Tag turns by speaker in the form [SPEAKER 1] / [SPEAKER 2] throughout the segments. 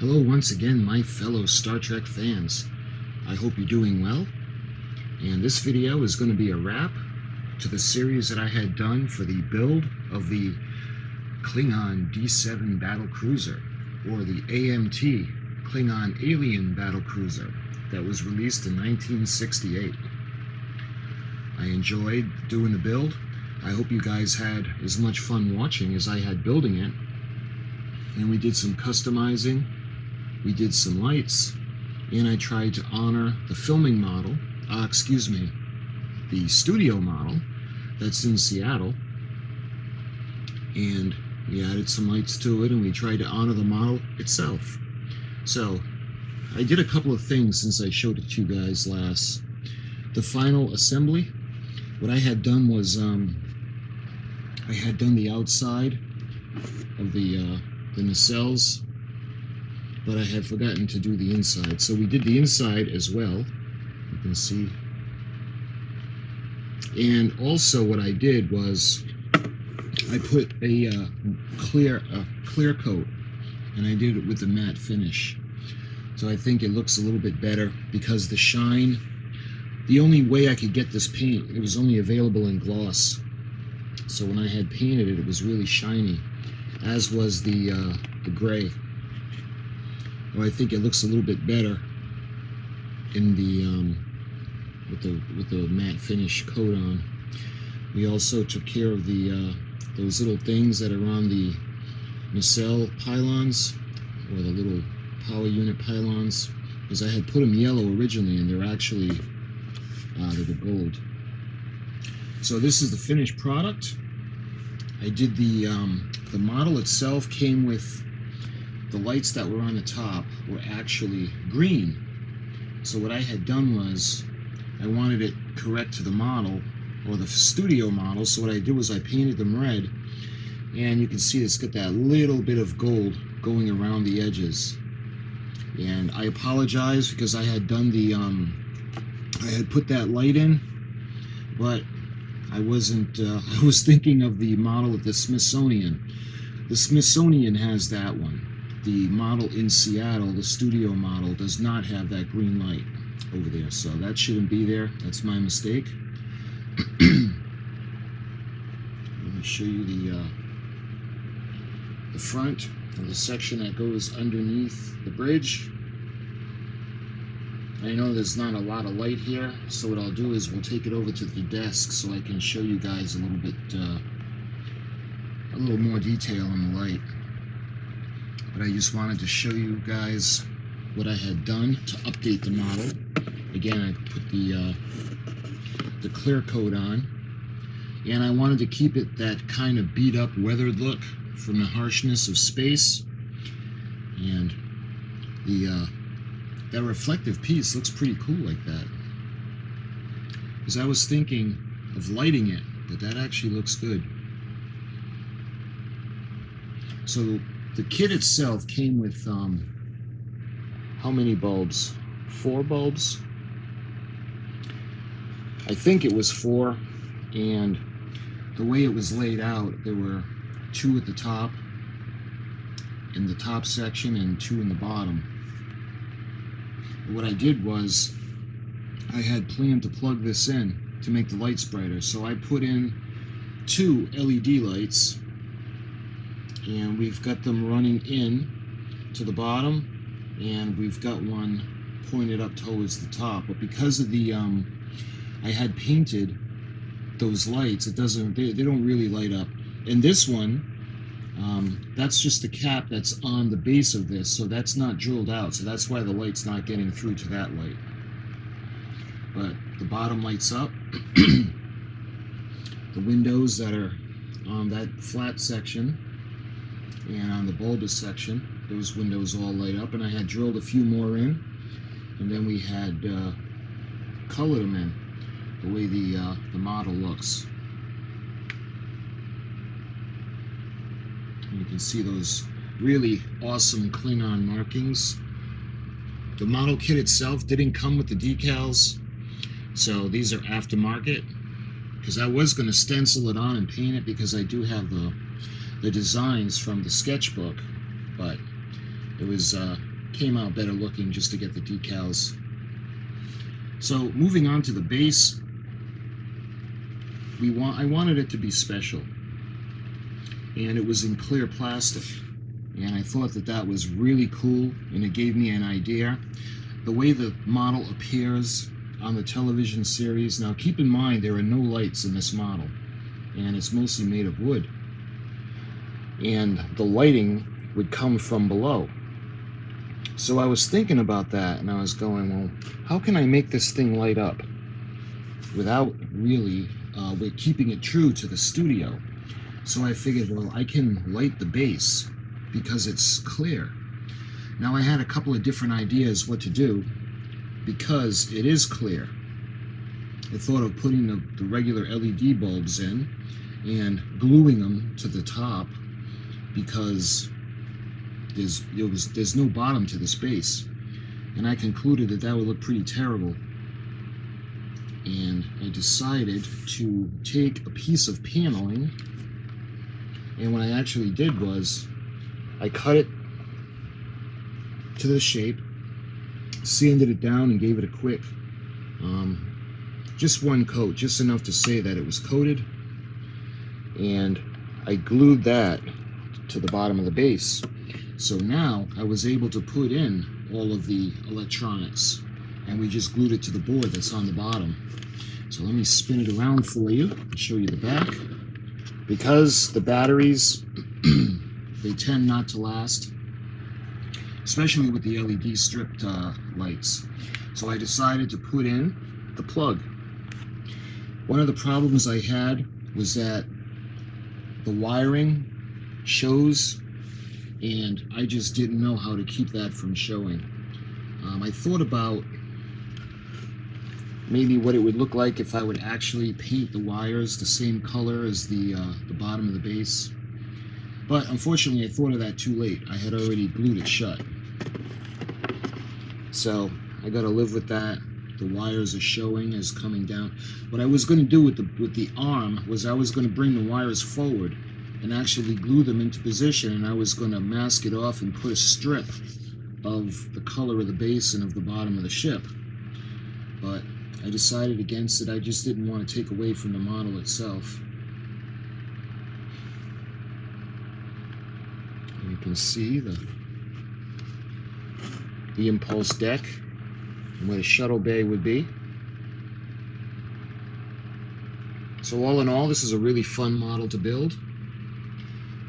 [SPEAKER 1] Hello once again, my fellow Star Trek fans. I hope you're doing well. And this video is going to be a wrap to the series that I had done for the build of the Klingon D7 battle cruiser, or the AMT Klingon alien battle cruiser that was released in 1968. I enjoyed doing the build. I hope you guys had as much fun watching as I had building it. And we did some customizing, we did some lights, and I tried to honor the filming model, the studio model that's in Seattle. And we added some lights to it, and we tried to honor the model itself. So I did a couple of things since I showed it to you guys last. The final assembly, what I had done was I had done the outside of the nacelles, but I had forgotten to do the inside. So we did the inside as well, you can see. And also what I did was I put a clear coat, and I did it with the matte finish. So I think it looks a little bit better because the shine, the only way I could get this paint, it was only available in gloss. So when I had painted it, it was really shiny, as was the gray. Well, I think it looks a little bit better in the with the matte finish coat on. We also took care of the those little things that are on the nacelle pylons, or the little power unit pylons, because I had put them yellow originally, and they're actually they were gold. So this is the finished product. I did the model itself came with the lights that were on the top were actually green. So what I had done was I wanted it correct to the model, or the studio model. So what I did was I painted them red, and you can see it's got that little bit of gold going around the edges. And I apologize because I had done the I had put that light in, but I wasn't I was thinking of the model at the Smithsonian. The Smithsonian has that one. The model in Seattle, the studio model, does not have that green light over there, so that shouldn't be there. That's my mistake. Let me show you the front of the section that goes underneath the bridge. I know there's not a lot of light here, so what I'll do is we'll take it over to the desk so I can show you guys a little bit, a little more detail on the light. But I just wanted to show you guys what I had done to update the model. Again, I put the clear coat on, and I wanted to keep it that kind of beat up, weathered look from the harshness of space. And that reflective piece looks pretty cool like that, because I was thinking of lighting it, but that actually looks good. So the kit itself came with how many bulbs? 4 bulbs? I think it was 4, and the way it was laid out, there were 2 at the top, in the top section, and 2 in the bottom. What I did was I had planned to plug this in to make the lights brighter, so I put in 2 LED lights, and we've got them running in to the bottom, and we've got one pointed up towards the top. But because of the I had painted those lights, it doesn't, they don't really light up. And this one, that's just the cap that's on the base of this, so that's not drilled out, so that's why the light's not getting through to that light. But the bottom lights up. The windows that are on that flat section and on the bulbous section, those windows all light up, and I had drilled a few more in, and then we had colored them in the way the model looks. And you can see those really awesome Klingon markings. The model kit itself didn't come with the decals, so these are aftermarket, because I was going to stencil it on and paint it, because I do have the designs from the sketchbook, but it was came out better looking just to get the decals. So moving on to the base, I wanted it to be special, and it was in clear plastic, and I thought that that was really cool, and it gave me an idea. The way the model appears on the television series, now keep in mind there are no lights in this model, and it's mostly made of wood, and the lighting would come from below. So I was thinking about that, and I was going, well, how can I make this thing light up without really with keeping it true to the studio? So I figured, well, I can light the base because it's clear. Now I had a couple of different ideas what to do because it is clear. I thought of putting the regular LED bulbs in and gluing them to the top because there's no bottom to this base, and I concluded that that would look pretty terrible. And I decided to take a piece of paneling, and what I actually did was I cut it to the shape, sanded it down, and gave it a quick just one coat, just enough to say that it was coated, and I glued that to the bottom of the base. So now I was able to put in all of the electronics, and we just glued it to the board that's on the bottom. So let me spin it around for you and show you the back. Because the batteries, they tend not to last, especially with the LED stripped lights. So I decided to put in the plug. One of the problems I had was that the wiring shows, and I just didn't know how to keep that from showing. I thought about maybe what it would look like if I would actually paint the wires the same color as the bottom of the base. But unfortunately I thought of that too late. I had already glued it shut. So I gotta live with that. The wires are showing as coming down. What I was gonna do with the arm was I was gonna bring the wires forward and actually glue them into position, and I was gonna mask it off and put a strip of the color of the base and of the bottom of the ship. But I decided against it. I just didn't want to take away from the model itself. And you can see the impulse deck and where the shuttle bay would be. So all in all, this is a really fun model to build.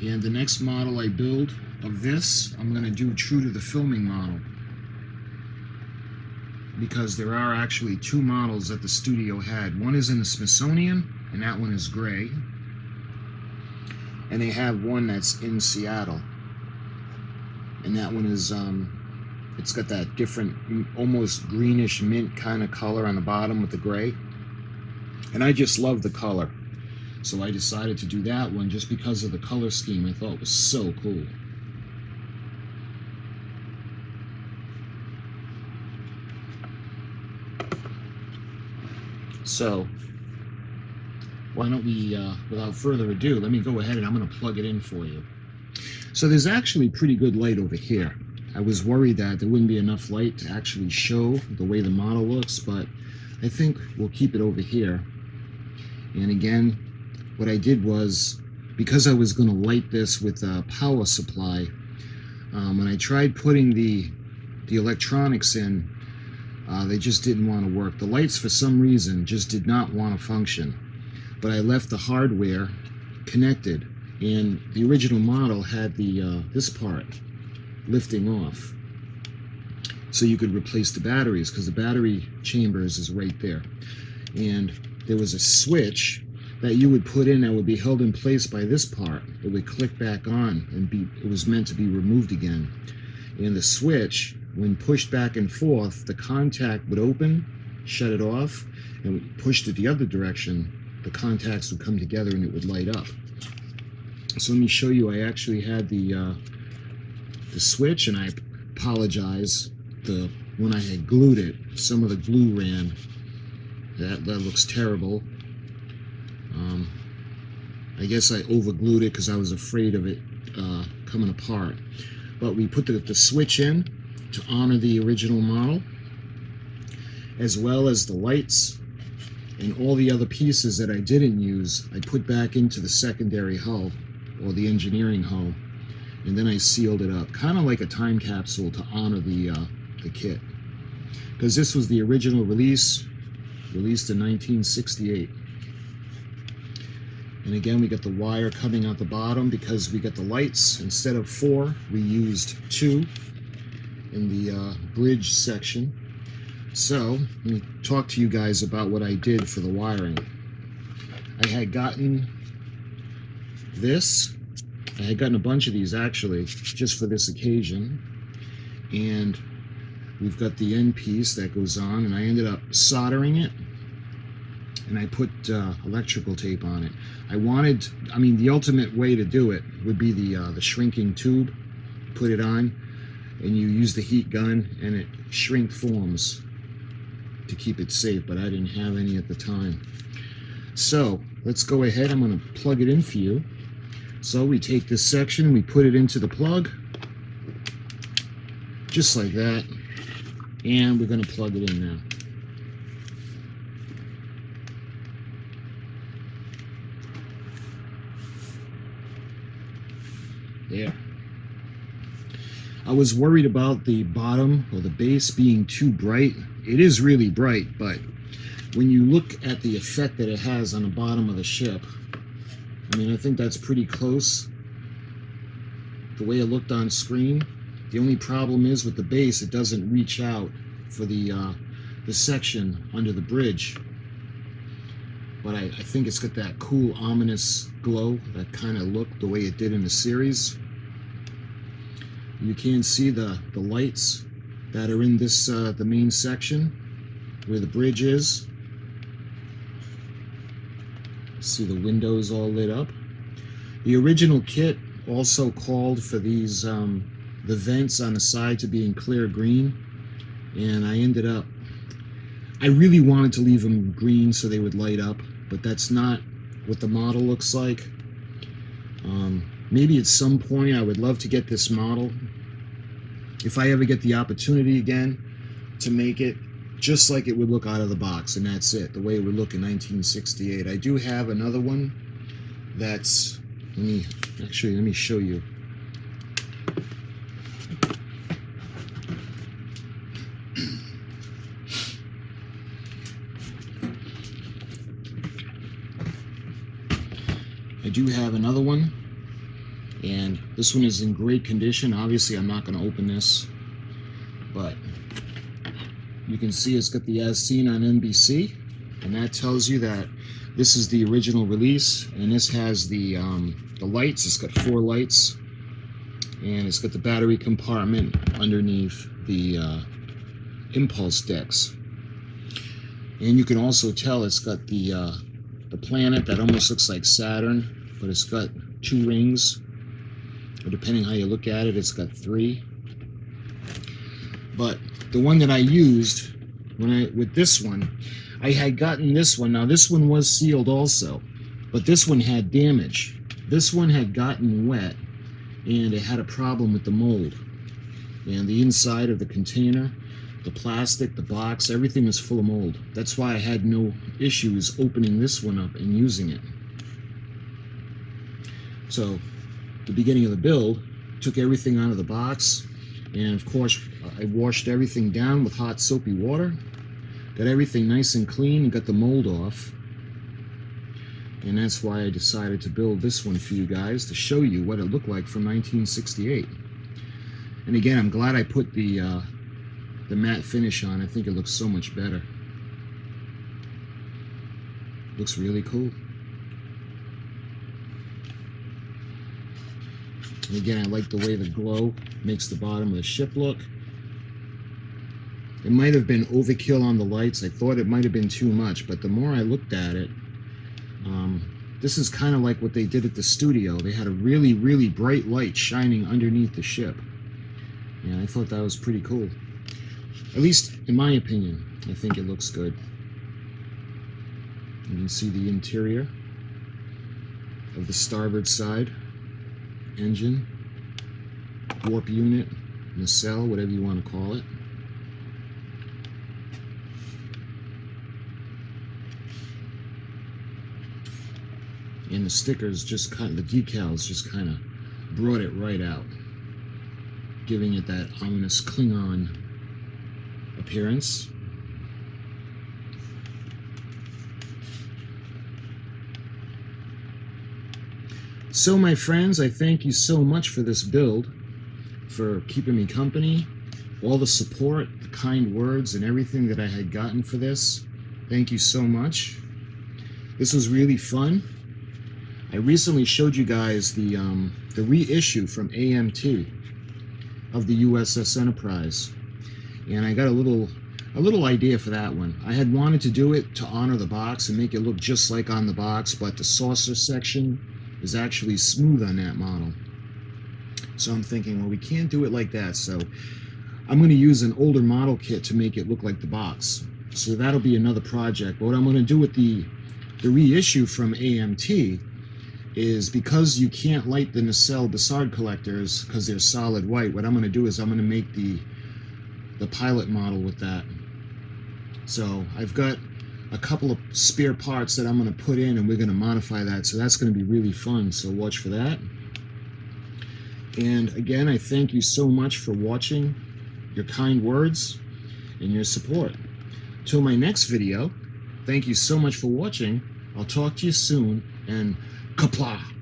[SPEAKER 1] And the next model I build of this, I'm going to do true to the filming model, because there are actually two models that the studio had. One is in the Smithsonian, and that one is gray. And they have one that's in Seattle, and that one is, it's got that different, almost greenish mint kind of color on the bottom with the gray. And I just love the color. So I decided to do that one just because of the color scheme. I thought it was so cool. So why don't we, without further ado, let me go ahead and I'm going to plug it in for you. So there's actually pretty good light over here. I was worried that there wouldn't be enough light to actually show the way the model looks, but I think we'll keep it over here. And again, what I did was, because I was going to light this with a power supply, when I tried putting the electronics in, they just didn't want to work. The lights, for some reason, just did not want to function. But I left the hardware connected, and the original model had the this part lifting off, so you could replace the batteries, because the battery chambers is right there. And there was a switch that you would put in that would be held in place by this part. It would click back on, and it was meant to be removed again. And the switch, when pushed back and forth, the contact would open, shut it off, and when you pushed it the other direction, the contacts would come together and it would light up. So let me show you. I actually had the switch, and I apologize. When I had glued it, some of the glue ran. That looks terrible. I guess I overglued it because I was afraid of it coming apart. But we put the switch in, to honor the original model, as well as the lights and all the other pieces that I didn't use. I put back into the secondary hull, or the engineering hull, and then I sealed it up, kind of like a time capsule to honor the kit, because this was the original release, released in 1968. And again, we got the wire coming out the bottom because we got the lights. Instead of 4, we used 2 in the bridge section. So let me talk to you guys about what I did for the wiring. I had gotten this. I had gotten a bunch of these actually, just for this occasion. And we've got the end piece that goes on, and I ended up soldering it. And I put electrical tape on it. I mean, the ultimate way to do it would be the shrinking tube. Put it on, and you use the heat gun, and it shrink forms to keep it safe, but I didn't have any at the time. So let's go ahead. I'm going to plug it in for you. So we take this section, we put it into the plug, just like that, and we're going to plug it in now. There. I was worried about the bottom or the base being too bright. It is really bright, but when you look at the effect that it has on the bottom of the ship, I mean, I think that's pretty close. The way it looked on screen. The only problem is with the base, it doesn't reach out for the section under the bridge. But I think it's got that cool, ominous glow, that kind of look, the way it did in the series. You can see the lights that are in this the main section where the bridge is. See the windows all lit up. The original kit also called for these the vents on the side to be in clear green, and I really wanted to leave them green so they would light up, but that's not what the model looks like. Maybe at some point I would love to get this model, if I ever get the opportunity again, to make it just like it would look out of the box, and that's it, the way it would look in 1968. I do have another one that's, let me show you. I do have another one, and this one is in great condition. Obviously, I'm not going to open this, but you can see it's got the as seen on NBC, and that tells you that this is the original release, and this has the lights. It's got 4 lights, and it's got the battery compartment underneath the impulse decks. And you can also tell it's got the planet that almost looks like Saturn, but it's got 2 rings, or depending how you look at it, it's got 3. But the one that I used with this one, I had gotten this one. Now this one was sealed also, but this one had damage. This one had gotten wet, and it had a problem with the mold. And the inside of the container, the plastic, the box, everything was full of mold. That's why I had no issues opening this one up and using it. So, the beginning of the build, took everything out of the box, and of course I washed everything down with hot soapy water, got everything nice and clean, and got the mold off. And that's why I decided to build this one for you guys, to show you what it looked like from 1968. And again, I'm glad I put the matte finish on. I think it looks so much better. Looks really cool. And again, I like the way the glow makes the bottom of the ship look. It might have been overkill on the lights. I thought it might have been too much, but the more I looked at it, this is kind of like what they did at the studio. They had a really, really bright light shining underneath the ship. And I thought that was pretty cool. At least, in my opinion, I think it looks good. You can see the interior of the starboard side. Engine, warp unit, nacelle, whatever you want to call it. And the stickers just kind of, the decals just kind of brought it right out, giving it that ominous Klingon appearance. So my friends, I thank you so much for this build, for keeping me company, all the support, the kind words, and everything that I had gotten for this. Thank you so much. This was really fun. I recently showed you guys the reissue from AMT of the USS Enterprise, and I got a little idea for that one. I had wanted to do it to honor the box and make it look just like on the box, but the saucer section is actually smooth on that model. So I'm thinking, well, we can't do it like that, so I'm going to use an older model kit to make it look like the box. So that'll be another project. But what I'm going to do with the reissue from AMT is, because you can't light the nacelle Bassard collectors because they're solid white, what I'm going to do is I'm going to make the pilot model with that. So I've got a couple of spare parts that I'm going to put in, and we're going to modify that. So that's going to be really fun. So watch for that. And again, I thank you so much for watching, your kind words, and your support. Till my next video, thank you so much for watching. I'll talk to you soon, and kapla!